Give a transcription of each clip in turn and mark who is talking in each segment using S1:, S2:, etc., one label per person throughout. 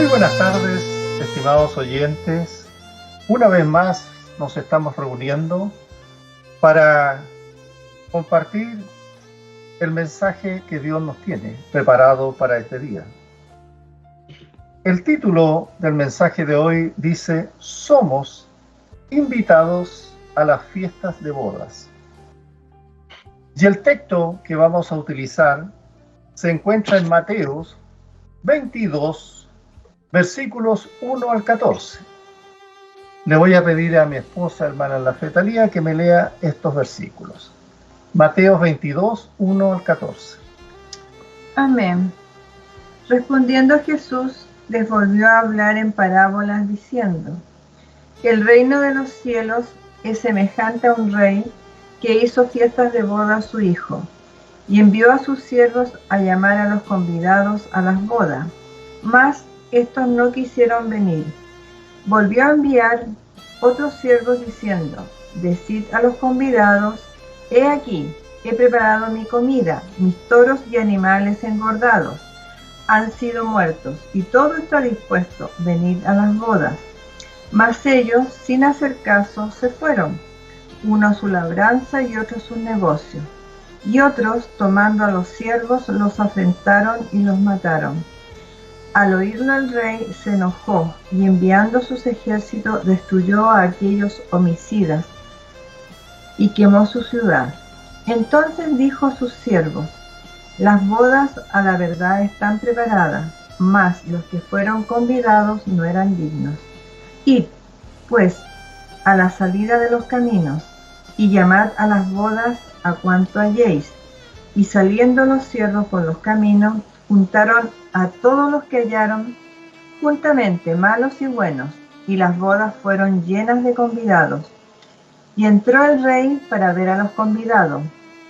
S1: Muy buenas tardes, estimados oyentes. Una vez más nos estamos reuniendo para compartir el mensaje que Dios nos tiene preparado para este día. El título del mensaje de hoy dice: somos invitados a las fiestas de bodas. Y el texto que vamos a utilizar se encuentra en Mateos 22, versículos 1 al 14. Le voy a pedir a mi esposa, hermana Lafetalía, que me lea estos versículos. Mateos 22, 1 al 14.
S2: Amén. Respondiendo Jesús, les volvió a hablar en parábolas diciendo: el reino de los cielos es semejante a un rey que hizo fiestas de boda a su hijo, y envió a sus siervos a llamar a los convidados a las bodas, mas estos no quisieron venir. Volvió a enviar otros siervos diciendo: decid a los convidados: he aquí, he preparado mi comida, mis toros y animales engordados han sido muertos, y todo está dispuesto, venid a las bodas. Mas ellos, sin hacer caso, se fueron, uno a su labranza y otro a su negocio. Y otros, tomando a los siervos, los afrentaron y los mataron. Al oírlo el rey se enojó, y enviando sus ejércitos destruyó a aquellos homicidas y quemó su ciudad. Entonces dijo a sus siervos: las bodas a la verdad están preparadas, mas los que fueron convidados no eran dignos. Id, pues, a la salida de los caminos, y llamad a las bodas a cuanto halléis. Y saliendo los siervos por los caminos, juntaron a todos los que hallaron, juntamente malos y buenos, y las bodas fueron llenas de convidados. Y entró el rey para ver a los convidados,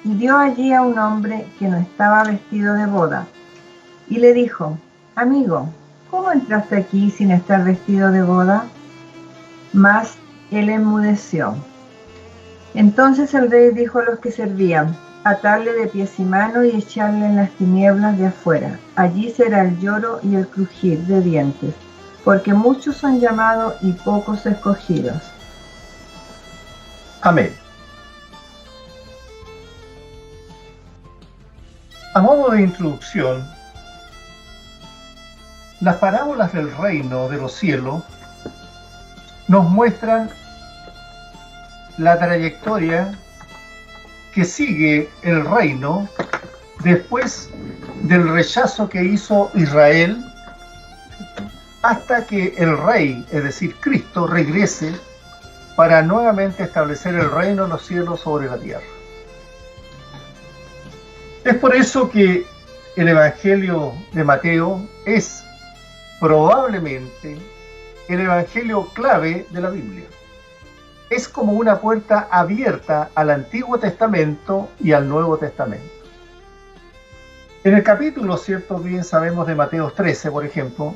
S2: y vio allí a un hombre que no estaba vestido de boda, y le dijo: amigo, ¿cómo entraste aquí sin estar vestido de boda? Mas él enmudeció. Entonces el rey dijo a los que servían: atarle de pies y manos y echarle en las tinieblas de afuera. Allí será el lloro y el crujir de dientes, porque muchos son llamados y pocos escogidos.
S1: Amén. A modo de introducción, las parábolas del reino de los cielos nos muestran la trayectoria que sigue el reino después del rechazo que hizo Israel, hasta que el rey, es decir, Cristo, regrese para nuevamente establecer el reino de los cielos sobre la tierra. Es por eso que el Evangelio de Mateo es probablemente el Evangelio clave de la Biblia. Es como una puerta abierta al Antiguo Testamento y al Nuevo Testamento. En el capítulo, cierto, bien sabemos, de Mateo 13, por ejemplo,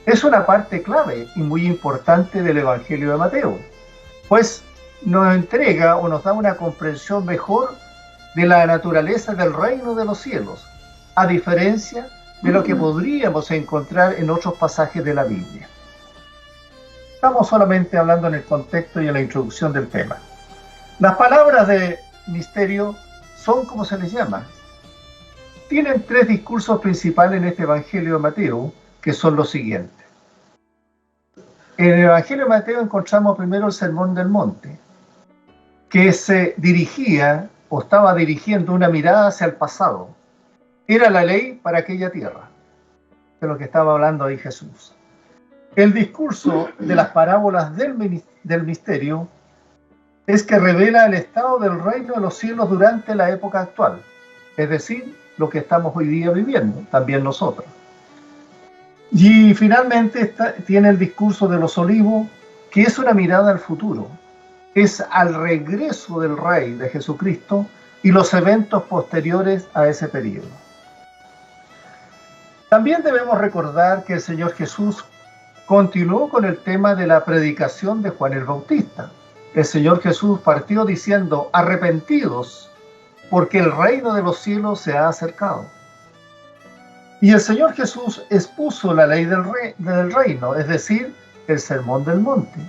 S1: es una parte clave y muy importante del Evangelio de Mateo, pues nos entrega o nos da una comprensión mejor de la naturaleza del reino de los cielos, a diferencia de lo que podríamos encontrar en otros pasajes de la Biblia. Estamos solamente hablando en el contexto y en la introducción del tema. Las palabras de misterio son como se les llama. Tienen tres discursos principales en este Evangelio de Mateo, que son los siguientes. En el Evangelio de Mateo encontramos primero el Sermón del Monte, que se dirigía o estaba dirigiendo una mirada hacia el pasado. Era la ley para aquella tierra, de lo que estaba hablando ahí Jesús. El discurso de las parábolas del misterio es que revela el estado del reino de los cielos durante la época actual, es decir, lo que estamos hoy día viviendo, también nosotros. Y finalmente tiene el discurso de los olivos, que es una mirada al futuro, es al regreso del Rey de Jesucristo y los eventos posteriores a ese periodo. También debemos recordar que el Señor Jesús continuó con el tema de la predicación de Juan el Bautista. El Señor Jesús partió diciendo: arrepentidos, porque el reino de los cielos se ha acercado. Y el Señor Jesús expuso la ley del reino, es decir, el sermón del monte.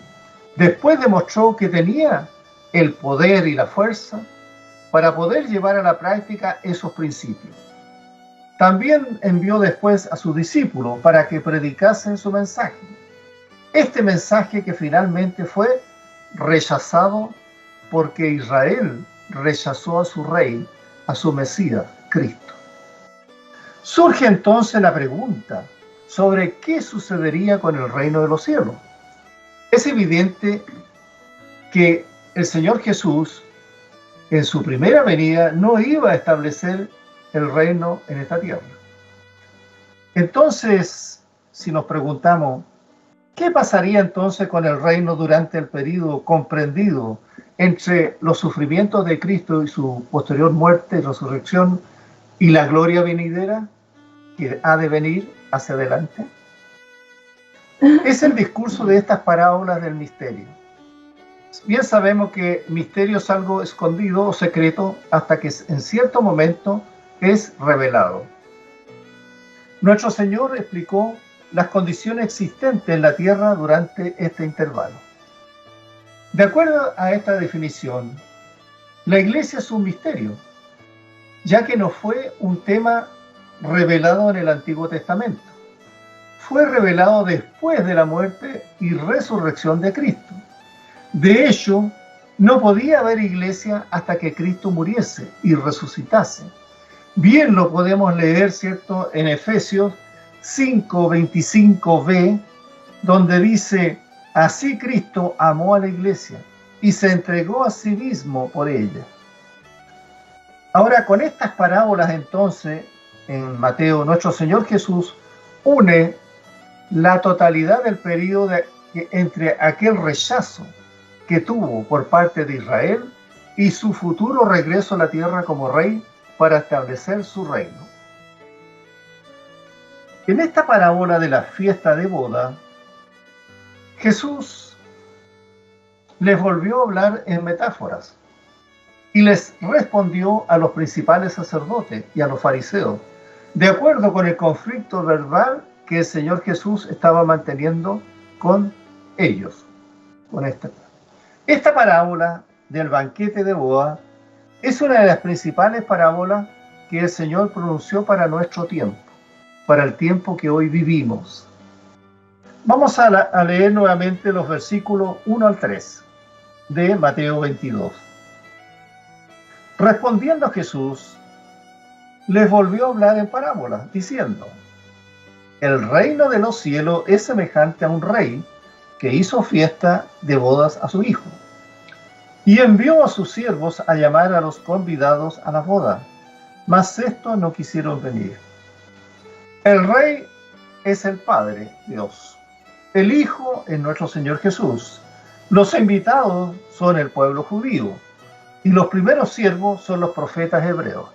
S1: Después demostró que tenía el poder y la fuerza para poder llevar a la práctica esos principios. También envió después a sus discípulos para que predicasen su mensaje. Este mensaje que finalmente fue rechazado porque Israel rechazó a su rey, a su Mesías, Cristo. Surge entonces la pregunta sobre qué sucedería con el reino de los cielos. Es evidente que el Señor Jesús, en su primera venida, no iba a establecer el reino en esta tierra. Entonces, si nos preguntamos, ¿qué pasaría entonces con el reino durante el periodo comprendido entre los sufrimientos de Cristo y su posterior muerte y resurrección y la gloria venidera que ha de venir hacia adelante? Es el discurso de estas parábolas del misterio. Bien sabemos que misterio es algo escondido o secreto hasta que en cierto momento es revelado. Nuestro Señor explicó las condiciones existentes en la tierra durante este intervalo. De acuerdo a esta definición, la iglesia es un misterio, ya que no fue un tema revelado en el Antiguo Testamento. Fue revelado después de la muerte y resurrección de Cristo. De hecho, no podía haber iglesia hasta que Cristo muriese y resucitase. Bien lo podemos leer, ¿cierto?, en Efesios 5:25b, donde dice: así Cristo amó a la iglesia y se entregó a sí mismo por ella. Ahora, con estas parábolas entonces, en Mateo, nuestro Señor Jesús une la totalidad del periodo entre aquel rechazo que tuvo por parte de Israel y su futuro regreso a la tierra como rey para establecer su reino. En esta parábola de la fiesta de boda, Jesús les volvió a hablar en metáforas y les respondió a los principales sacerdotes y a los fariseos, de acuerdo con el conflicto verbal que el Señor Jesús estaba manteniendo con ellos. Esta parábola del banquete de boda es una de las principales parábolas que el Señor pronunció para nuestro tiempo, para el tiempo que hoy vivimos. Vamos a leer nuevamente los versículos 1 al 3 de Mateo 22. Respondiendo Jesús, les volvió a hablar en parábolas, diciendo: el reino de los cielos es semejante a un rey que hizo fiesta de bodas a su hijo, y envió a sus siervos a llamar a los convidados a la boda, mas estos no quisieron venir. El rey es el Padre, Dios. El Hijo es nuestro Señor Jesús. Los invitados son el pueblo judío, y los primeros siervos son los profetas hebreos.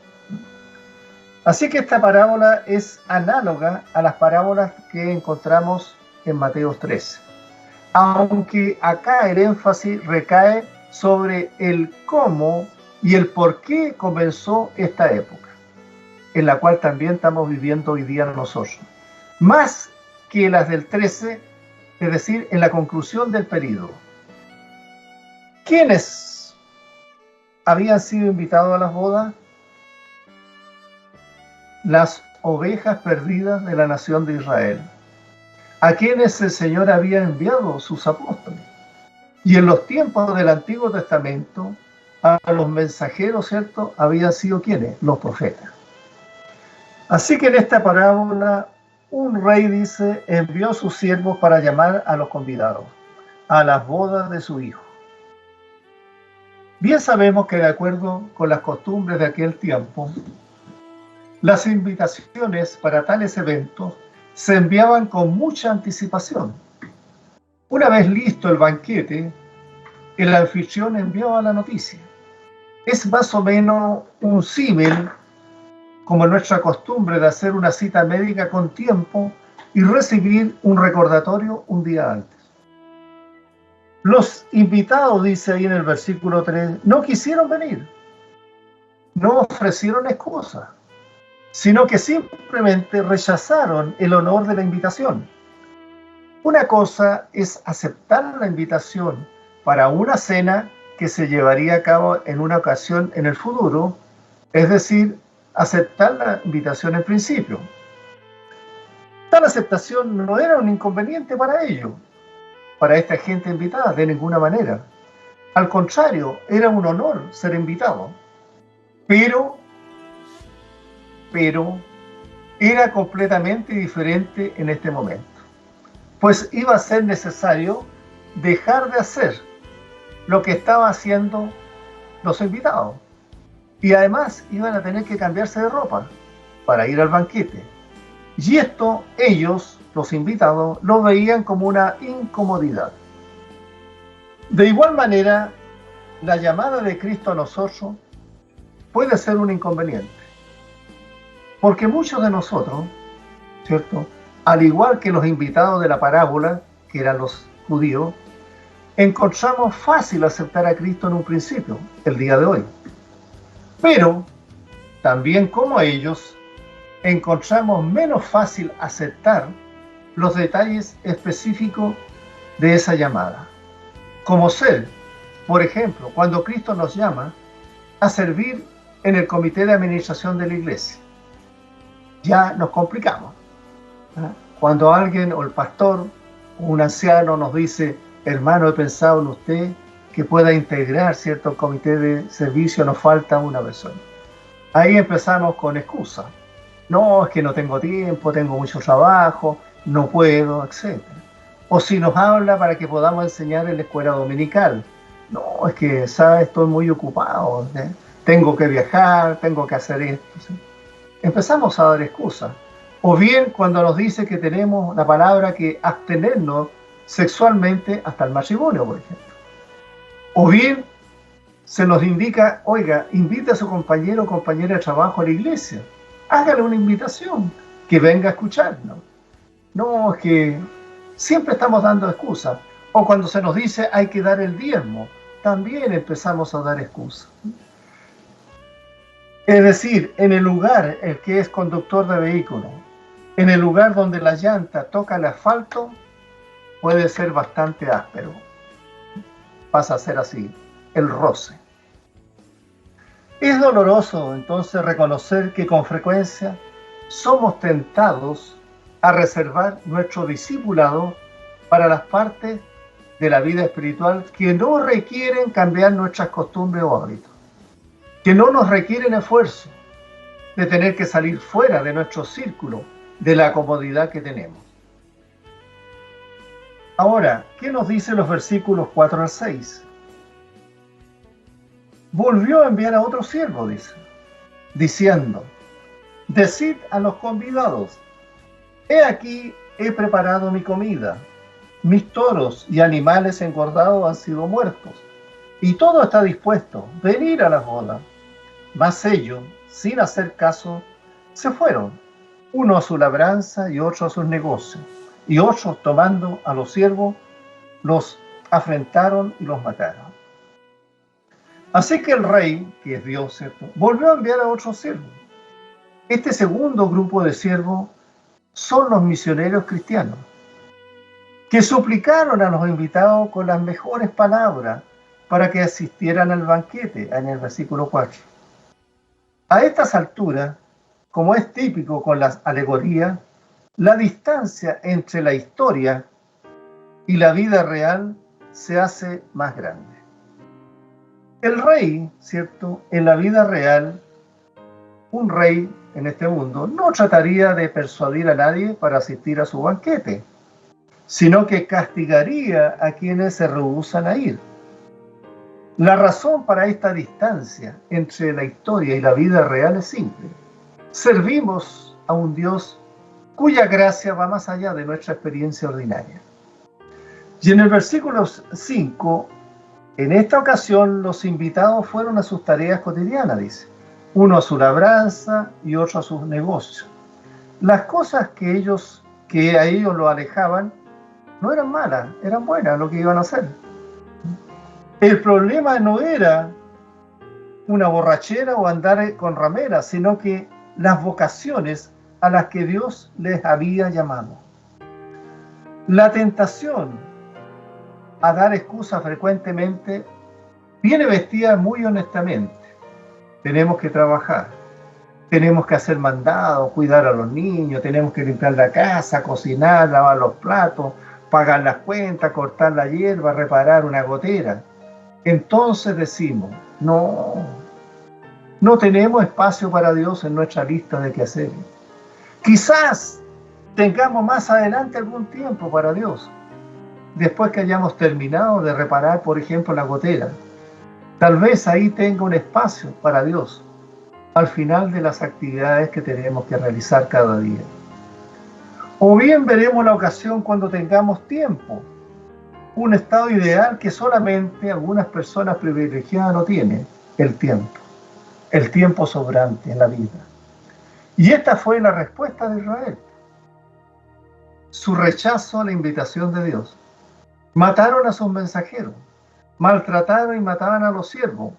S1: Así que esta parábola es análoga a las parábolas que encontramos en Mateo 13, aunque acá el énfasis recae sobre el cómo y el por qué comenzó esta época, en la cual también estamos viviendo hoy día nosotros, más que las del 13, es decir, en la conclusión del período. ¿Quiénes habían sido invitados a las bodas? Las ovejas perdidas de la nación de Israel, a quienes el Señor había enviado sus apóstoles. Y en los tiempos del Antiguo Testamento, a los mensajeros, ¿cierto?, habían sido ¿quiénes? Los profetas. Así que en esta parábola, un rey, dice, envió a sus siervos para llamar a los convidados a las bodas de su hijo. Bien sabemos que de acuerdo con las costumbres de aquel tiempo, las invitaciones para tales eventos se enviaban con mucha anticipación. Una vez listo el banquete, el anfitrión enviaba la noticia. Es más o menos un símil como nuestra costumbre de hacer una cita médica con tiempo y recibir un recordatorio un día antes. Los invitados, dice ahí en el versículo 3, no quisieron venir, no ofrecieron excusa. sino que simplemente rechazaron el honor de la invitación. Una cosa es aceptar la invitación para una cena que se llevaría a cabo en una ocasión en el futuro, es decir, aceptar la invitación en principio. Tal aceptación no era un inconveniente para ellos, para esta gente invitada, de ninguna manera. Al contrario, era un honor ser invitado. Pero era completamente diferente en este momento, pues iba a ser necesario dejar de hacer lo que estaban haciendo los invitados. Y además iban a tener que cambiarse de ropa para ir al banquete. Y esto ellos, los invitados, lo veían como una incomodidad. De igual manera, la llamada de Cristo a nosotros puede ser un inconveniente. Porque muchos de nosotros, ¿cierto?, al igual que los invitados de la parábola, que eran los judíos, encontramos fácil aceptar a Cristo en un principio, el día de hoy. Pero, también como ellos, encontramos menos fácil aceptar los detalles específicos de esa llamada. Como ser, por ejemplo, cuando Cristo nos llama a servir en el comité de administración de la iglesia. Ya nos complicamos. Cuando alguien o el pastor o un anciano nos dice, hermano, he pensado en usted que pueda integrar cierto comité de servicio, nos falta una persona. Ahí empezamos con excusas. No, es que no tengo tiempo, tengo mucho trabajo, no puedo, etc. O si nos habla para que podamos enseñar en la escuela dominical. No, es que, ¿sabes? Estoy muy ocupado, tengo que viajar, tengo que hacer esto. ¿Sí? Empezamos a dar excusas. O bien cuando nos dice que tenemos la palabra que abstenernos sexualmente hasta el matrimonio, por ejemplo. O bien se nos indica, oiga, invite a su compañero o compañera de trabajo a la iglesia. Hágale una invitación, que venga a escucharnos. No, es que siempre estamos dando excusas. O cuando se nos dice hay que dar el diezmo, también empezamos a dar excusas. Es decir, en el lugar, el que es conductor de vehículo, en el lugar donde la llanta toca el asfalto, puede ser bastante áspero. Pasa a ser así, el roce. Es doloroso entonces reconocer que con frecuencia somos tentados a reservar nuestro discipulado para las partes de la vida espiritual que no requieren cambiar nuestras costumbres o hábitos, que no nos requieren esfuerzo de tener que salir fuera de nuestro círculo, de la comodidad que tenemos. Ahora, ¿qué nos dicen los versículos 4 al 6? Volvió a enviar a otro siervo, dice, diciendo, decid a los convidados, he aquí, he preparado mi comida, mis toros y animales engordados han sido muertos, y todo está dispuesto, venir a la boda. Mas ellos, sin hacer caso, se fueron, uno a su labranza y otro a sus negocios, y otros tomando a los siervos, los afrentaron y los mataron. Así que el rey, que es Dios, ¿cierto?, volvió a enviar a otros siervos. Este segundo grupo de siervos son los misioneros cristianos, que suplicaron a los invitados con las mejores palabras para que asistieran al banquete, en el versículo 4. A estas alturas, como es típico con las alegorías, la distancia entre la historia y la vida real se hace más grande. El rey, ¿cierto?, en la vida real, un rey en este mundo no trataría de persuadir a nadie para asistir a su banquete, sino que castigaría a quienes se rehúsan a ir. La razón para esta distancia entre la historia y la vida real es simple. Servimos a un Dios cuya gracia va más allá de nuestra experiencia ordinaria. Y en el versículo 5, en esta ocasión los invitados fueron a sus tareas cotidianas, dice. Uno a su labranza y otro a sus negocios. Las cosas que a ellos lo alejaban no eran malas, eran buenas lo que iban a hacer. El problema no era una borrachera o andar con rameras, sino que las vocaciones a las que Dios les había llamado. La tentación a dar excusas frecuentemente viene vestida muy honestamente. Tenemos que trabajar, tenemos que hacer mandados, cuidar a los niños, tenemos que limpiar la casa, cocinar, lavar los platos, pagar las cuentas, cortar la hierba, reparar una gotera. Entonces decimos, no tenemos espacio para Dios en nuestra lista de quehaceres. Quizás tengamos más adelante algún tiempo para Dios, después que hayamos terminado de reparar, por ejemplo, la gotera. Tal vez ahí tenga un espacio para Dios, al final de las actividades que tenemos que realizar cada día. O bien veremos la ocasión cuando tengamos tiempo, un estado ideal que solamente algunas personas privilegiadas no tienen, el tiempo sobrante en la vida. Y esta fue la respuesta de Israel. Su rechazo a la invitación de Dios. Mataron a sus mensajeros, maltrataron y mataban a los siervos,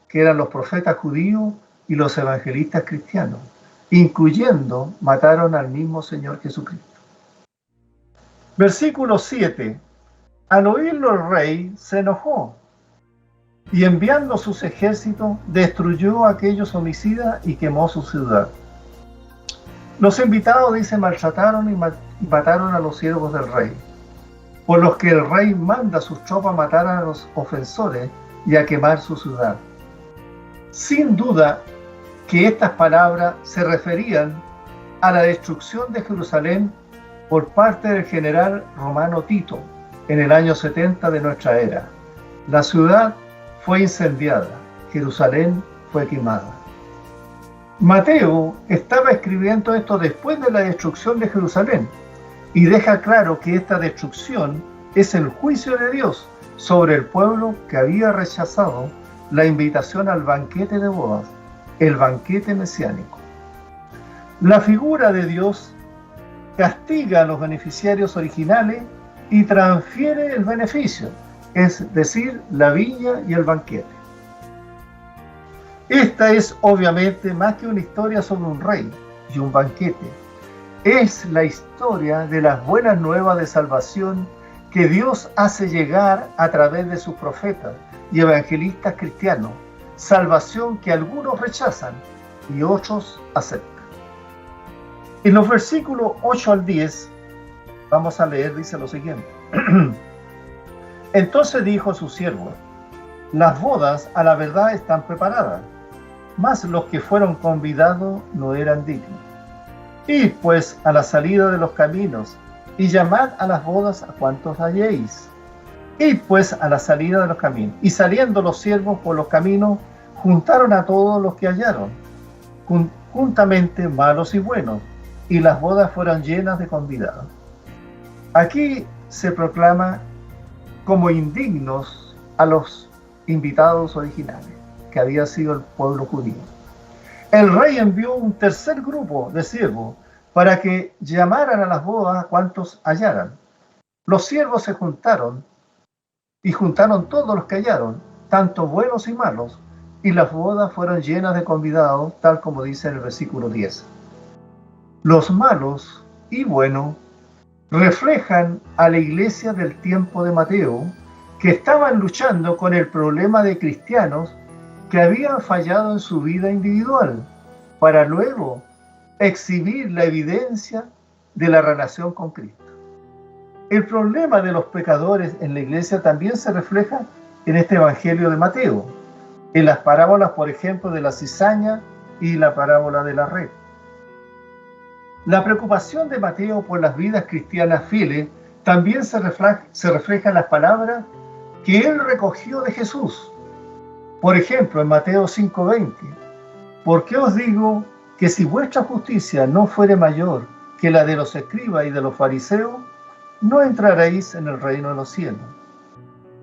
S1: que eran los profetas judíos y los evangelistas cristianos, incluyendo mataron al mismo Señor Jesucristo. Versículo 7. Al oírlo el rey se enojó y enviando sus ejércitos destruyó a aquellos homicidas y quemó su ciudad. Los invitados, dice, maltrataron y mataron a los siervos del rey, por los que el rey manda a sus tropas a matar a los ofensores y a quemar su ciudad. Sin duda que estas palabras se referían a la destrucción de Jerusalén por parte del general romano Tito en el año 70 de nuestra era. La ciudad fue incendiada, Jerusalén fue quemada. Mateo estaba escribiendo esto después de la destrucción de Jerusalén y deja claro que esta destrucción es el juicio de Dios sobre el pueblo que había rechazado la invitación al banquete de bodas, el banquete mesiánico. La figura de Dios castiga a los beneficiarios originales y transfiere el beneficio, es decir, la viña y el banquete. Esta es obviamente más que una historia sobre un rey y un banquete. Es la historia de las buenas nuevas de salvación que Dios hace llegar a través de sus profetas y evangelistas cristianos, salvación que algunos rechazan y otros aceptan. En los versículos 8 al 10, vamos a leer, dice lo siguiente. Entonces dijo a sus siervos, las bodas a la verdad están preparadas, mas los que fueron convidados no eran dignos. Id pues a la salida de los caminos, y llamad a las bodas a cuantos halléis. Id pues a la salida de los caminos. Y saliendo los siervos por los caminos, juntaron a todos los que hallaron, juntamente malos y buenos, y las bodas fueron llenas de convidados. Aquí se proclama como indignos a los invitados originales, que había sido el pueblo judío. El rey envió un tercer grupo de siervos para que llamaran a las bodas a cuantos hallaran. Los siervos se juntaron y juntaron todos los que hallaron, tanto buenos y malos, y las bodas fueron llenas de convidados, tal como dice en el versículo 10. Los malos y buenos reflejan a la iglesia del tiempo de Mateo, que estaban luchando con el problema de cristianos que habían fallado en su vida individual, para luego exhibir la evidencia de la relación con Cristo. El problema de los pecadores en la iglesia también se refleja en este Evangelio de Mateo, en las parábolas, por ejemplo, de la cizaña y la parábola de la red. La preocupación de Mateo por las vidas cristianas fieles también se refleja en las palabras que él recogió de Jesús. Por ejemplo, en Mateo 5:20, ¿por qué os digo que si vuestra justicia no fuere mayor que la de los escribas y de los fariseos, no entraréis en el reino de los cielos?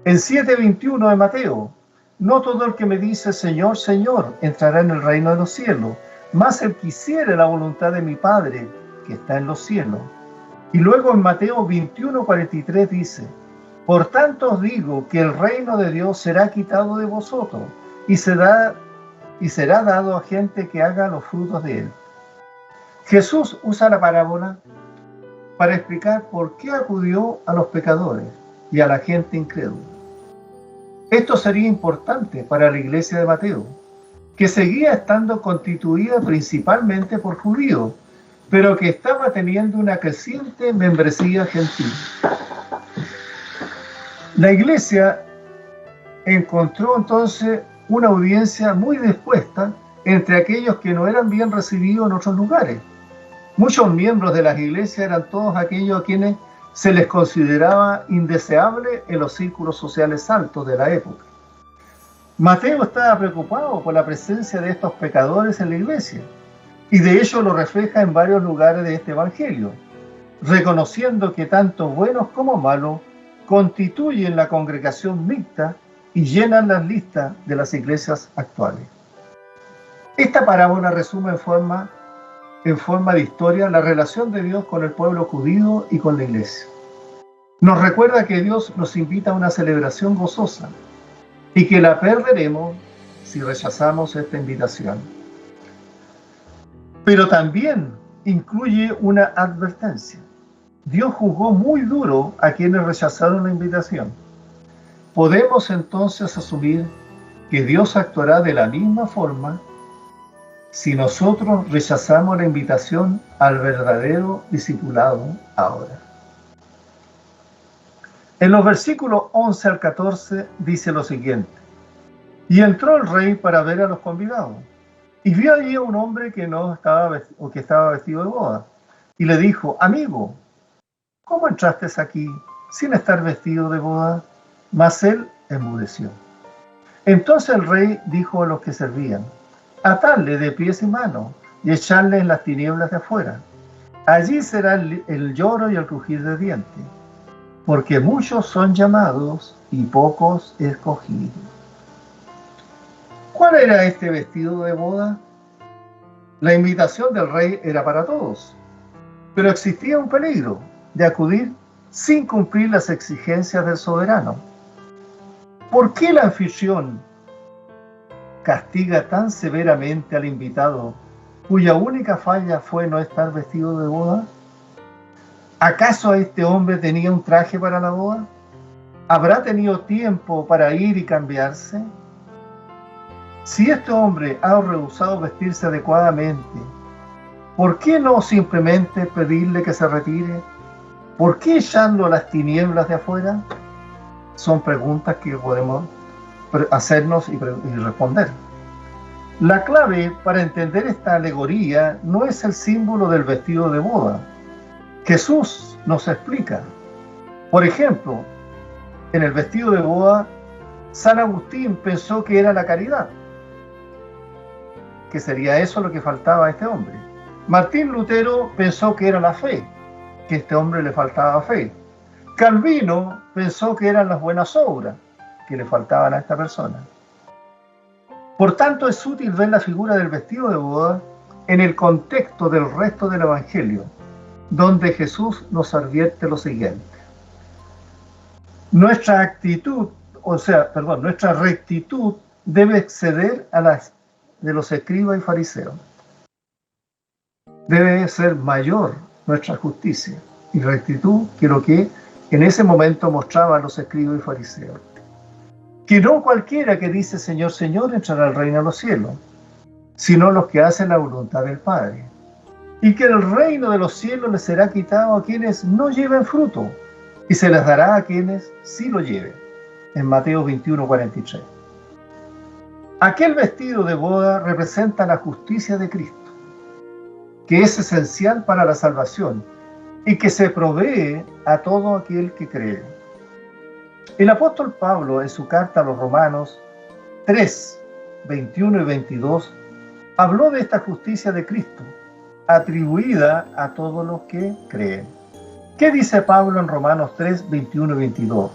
S1: En 7:21 de Mateo, no todo el que me dice Señor, Señor, entrará en el reino de los cielos, mas el que hiciere la voluntad de mi Padre, que está en los cielos. Y luego en Mateo 21:43 dice, por tanto os digo que el reino de Dios será quitado de vosotros y será dado a gente que haga los frutos de él. Jesús usa la parábola para explicar por qué acudió a los pecadores y a la gente incrédula. Esto sería importante para la iglesia de Mateo, que seguía estando constituida principalmente por judíos, pero que estaba teniendo una creciente membresía gentil. La iglesia encontró entonces una audiencia muy dispuesta entre aquellos que no eran bien recibidos en otros lugares. Muchos miembros de las iglesias eran todos aquellos a quienes se les consideraba indeseable en los círculos sociales altos de la época. Mateo estaba preocupado por la presencia de estos pecadores en la iglesia, y de hecho lo refleja en varios lugares de este evangelio, reconociendo que tanto buenos como malos constituyen la congregación mixta y llenan las listas de las iglesias actuales. Esta parábola resume en forma de historia la relación de Dios con el pueblo judío y con la iglesia. Nos recuerda que Dios nos invita a una celebración gozosa y que la perderemos si rechazamos esta invitación. Pero también incluye una advertencia. Dios juzgó muy duro a quienes rechazaron la invitación. Podemos entonces asumir que Dios actuará de la misma forma si nosotros rechazamos la invitación al verdadero discipulado ahora. En los versículos 11 al 14 dice lo siguiente: y entró el rey para ver a los convidados, y vio allí a un hombre que estaba vestido de boda, y le dijo: amigo, ¿cómo entraste aquí sin estar vestido de boda? Mas él enmudeció. Entonces el rey dijo a los que servían: atadle de pies y manos y echarle en las tinieblas de afuera. Allí será el lloro y el crujir de dientes, porque muchos son llamados y pocos escogidos. ¿Cuál era este vestido de boda? La invitación del rey era para todos, pero existía un peligro de acudir sin cumplir las exigencias del soberano. ¿Por qué el anfitrión castiga tan severamente al invitado cuya única falla fue no estar vestido de boda? ¿Acaso este hombre tenía un traje para la boda? ¿Habrá tenido tiempo para ir y cambiarse? Si este hombre ha rehusado vestirse adecuadamente, ¿por qué no simplemente pedirle que se retire? ¿Por qué echarlo a las tinieblas de afuera? Son preguntas que podemos hacernos y responder. La clave para entender esta alegoría no es el símbolo del vestido de boda. Jesús nos explica. Por ejemplo, en el vestido de boda, San Agustín pensó que era la caridad, que sería eso lo que faltaba a este hombre. Martín Lutero pensó que era la fe, que a este hombre le faltaba fe. Calvino pensó que eran las buenas obras, que le faltaban a esta persona. Por tanto, es útil ver la figura del vestido de boda en el contexto del resto del Evangelio, donde Jesús nos advierte lo siguiente: nuestra rectitud debe exceder a las de los escribas y fariseos. Debe ser mayor nuestra justicia y rectitud que lo que en ese momento mostraban los escribas y fariseos. Que no cualquiera que dice Señor, Señor entrará al reino de los cielos, sino los que hacen la voluntad del Padre. Y que el reino de los cielos les será quitado a quienes no lleven fruto, y se les dará a quienes sí lo lleven. En Mateo 21:43. Aquel vestido de boda representa la justicia de Cristo, que es esencial para la salvación y que se provee a todo aquel que cree. El apóstol Pablo, en su carta a los Romanos 3, 21 y 22, habló de esta justicia de Cristo, atribuida a todos los que creen. ¿Qué dice Pablo en Romanos 3, 21 y 22?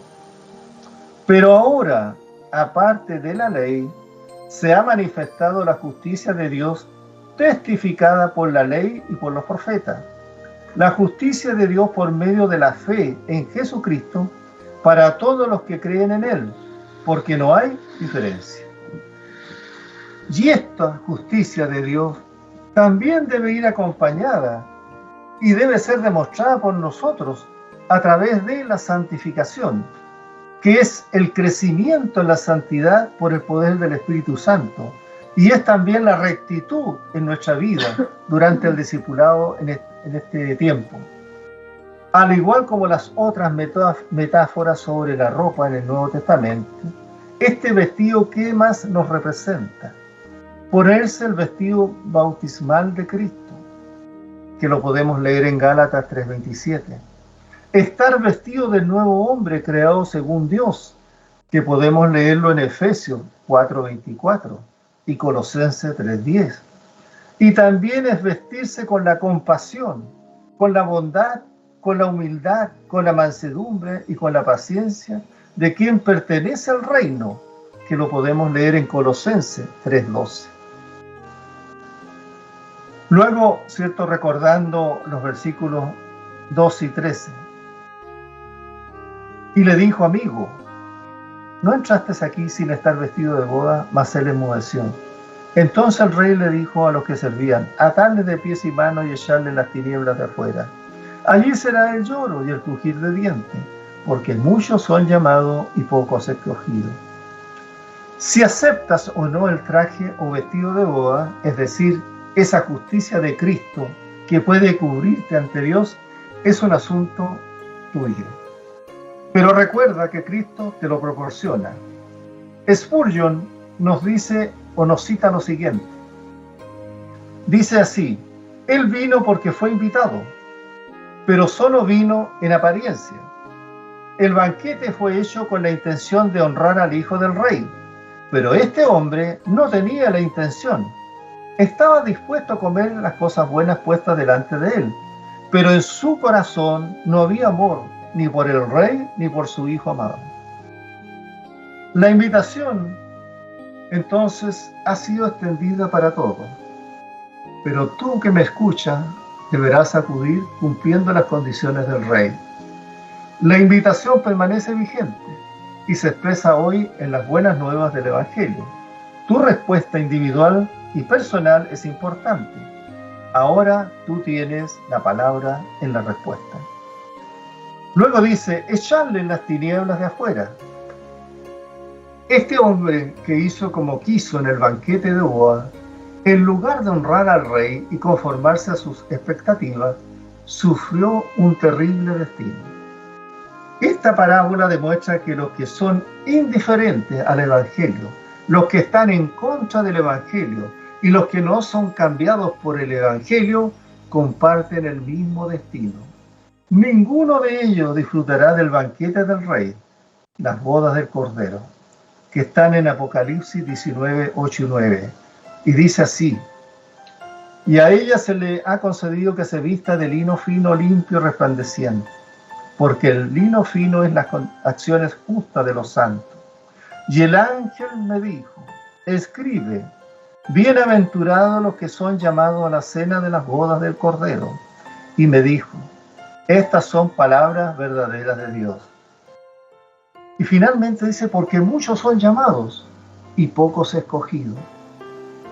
S1: Pero ahora, aparte de la ley, se ha manifestado la justicia de Dios testificada por la ley y por los profetas. La justicia de Dios por medio de la fe en Jesucristo para todos los que creen en Él, porque no hay diferencia. Y esta justicia de Dios también debe ir acompañada y debe ser demostrada por nosotros a través de la santificación, que es el crecimiento en la santidad por el poder del Espíritu Santo, y es también la rectitud en nuestra vida durante el discipulado en este tiempo. Al igual como las otras metáforas sobre la ropa en el Nuevo Testamento, este vestido, ¿qué más nos representa? Ponerse el vestido bautismal de Cristo, que lo podemos leer en Gálatas 3:27. Estar vestido del nuevo hombre creado según Dios, que podemos leerlo en Efesios 4:24 y Colosenses 3:10. Y también es vestirse con la compasión, con la bondad, con la humildad, con la mansedumbre y con la paciencia de quien pertenece al reino, que lo podemos leer en Colosenses 3:12. Luego, ¿cierto?, recordando los versículos 12 y 13. Y le dijo: amigo, ¿no entraste aquí sin estar vestido de boda? Mas él enmudeció. Entonces el rey le dijo a los que servían: atadle de pies y manos y echarle en las tinieblas de afuera. Allí será el lloro y el crujir de dientes, porque muchos son llamados y pocos escogidos. Si aceptas o no el traje o vestido de boda, es decir, esa justicia de Cristo que puede cubrirte ante Dios, es un asunto tuyo. Pero recuerda que Cristo te lo proporciona. Spurgeon nos dice o nos cita lo siguiente. Dice así: Él vino porque fue invitado, pero solo vino en apariencia. El banquete fue hecho con la intención de honrar al hijo del rey, pero este hombre no tenía la intención. Estaba dispuesto a comer las cosas buenas puestas delante de él, pero en su corazón no había amor, ni por el rey, ni por su hijo amado. La invitación, entonces, ha sido extendida para todos, pero tú que me escuchas, deberás acudir cumpliendo las condiciones del rey. La invitación permanece vigente y se expresa hoy en las buenas nuevas del Evangelio. Tu respuesta individual y personal es importante. Ahora tú tienes la palabra en la respuesta. Luego dice: echarle en las tinieblas de afuera. Este hombre que hizo como quiso en el banquete de boda, en lugar de honrar al rey y conformarse a sus expectativas, sufrió un terrible destino. Esta parábola demuestra que los que son indiferentes al Evangelio, los que están en contra del Evangelio y los que no son cambiados por el Evangelio, comparten el mismo destino. Ninguno de ellos disfrutará del banquete del Rey, las bodas del Cordero, que están en Apocalipsis 19, 8 y 9. Y dice así: y a ella se le ha concedido que se vista de lino fino, limpio y resplandeciente, porque el lino fino es las acciones justas de los santos. Y el ángel me dijo: escribe, bienaventurados los que son llamados a la cena de las bodas del Cordero. Y me dijo: estas son palabras verdaderas de Dios. Y finalmente dice: porque muchos son llamados y pocos escogidos.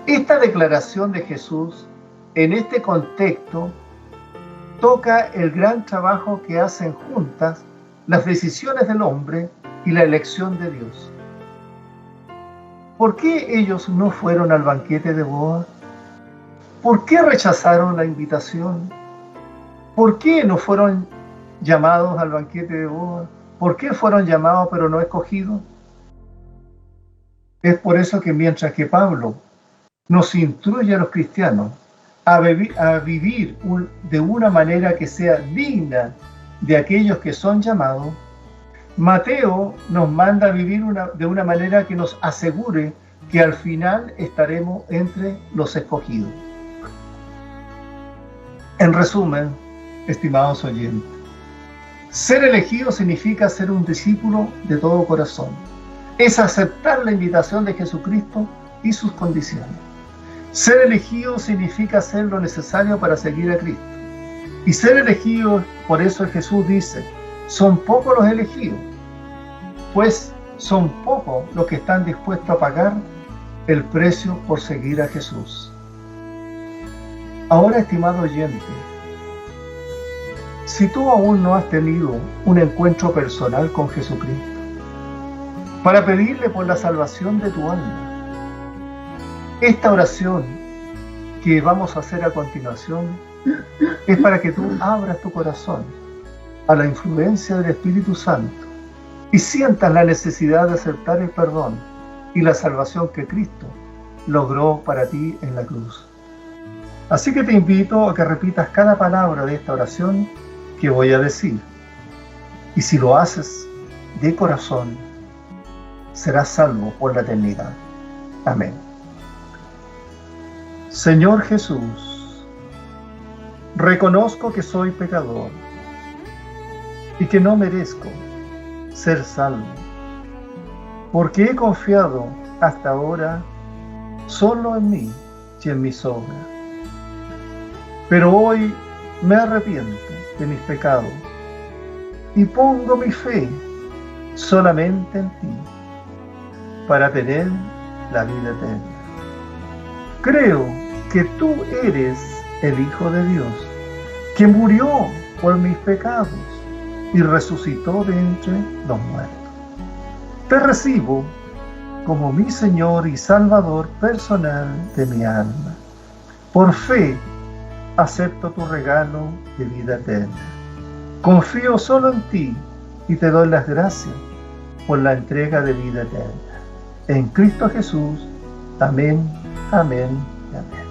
S1: Esta declaración de Jesús en este contexto toca el gran trabajo que hacen juntas las decisiones del hombre y la elección de Dios. ¿Por qué ellos no fueron al banquete de boda? ¿Por qué rechazaron la invitación? ¿Por qué no fueron llamados al banquete de boda? ¿Por qué fueron llamados pero no escogidos? Es por eso que mientras que Pablo nos instruye a los cristianos a vivir de una manera que sea digna de aquellos que son llamados, Mateo nos manda a vivir de una manera que nos asegure que al final estaremos entre los escogidos. En resumen, estimados oyentes, ser elegido significa ser un discípulo de todo corazón. Es aceptar la invitación de Jesucristo y sus condiciones. Ser elegido significa hacer lo necesario para seguir a Cristo. Y ser elegido, por eso Jesús dice: son pocos los elegidos, pues son pocos los que están dispuestos a pagar el precio por seguir a Jesús. Ahora, estimado oyente, si tú aún no has tenido un encuentro personal con Jesucristo, para pedirle por la salvación de tu alma, esta oración que vamos a hacer a continuación es para que tú abras tu corazón a la influencia del Espíritu Santo y sientas la necesidad de aceptar el perdón y la salvación que Cristo logró para ti en la cruz. Así que te invito a que repitas cada palabra de esta oración que voy a decir. Y si lo haces de corazón, serás salvo por la eternidad. Amén. Señor Jesús, reconozco que soy pecador y que no merezco ser salvo, porque he confiado hasta ahora solo en mí y en mis obras. Pero hoy me arrepiento de mis pecados y pongo mi fe solamente en ti para tener la vida eterna. Creo que tú eres el Hijo de Dios, que murió por mis pecados y resucitó de entre los muertos. Te recibo como mi Señor y Salvador personal de mi alma. Por fe, acepto tu regalo de vida eterna. Confío solo en ti y te doy las gracias por la entrega de vida eterna. En Cristo Jesús. Amén, amén y amén.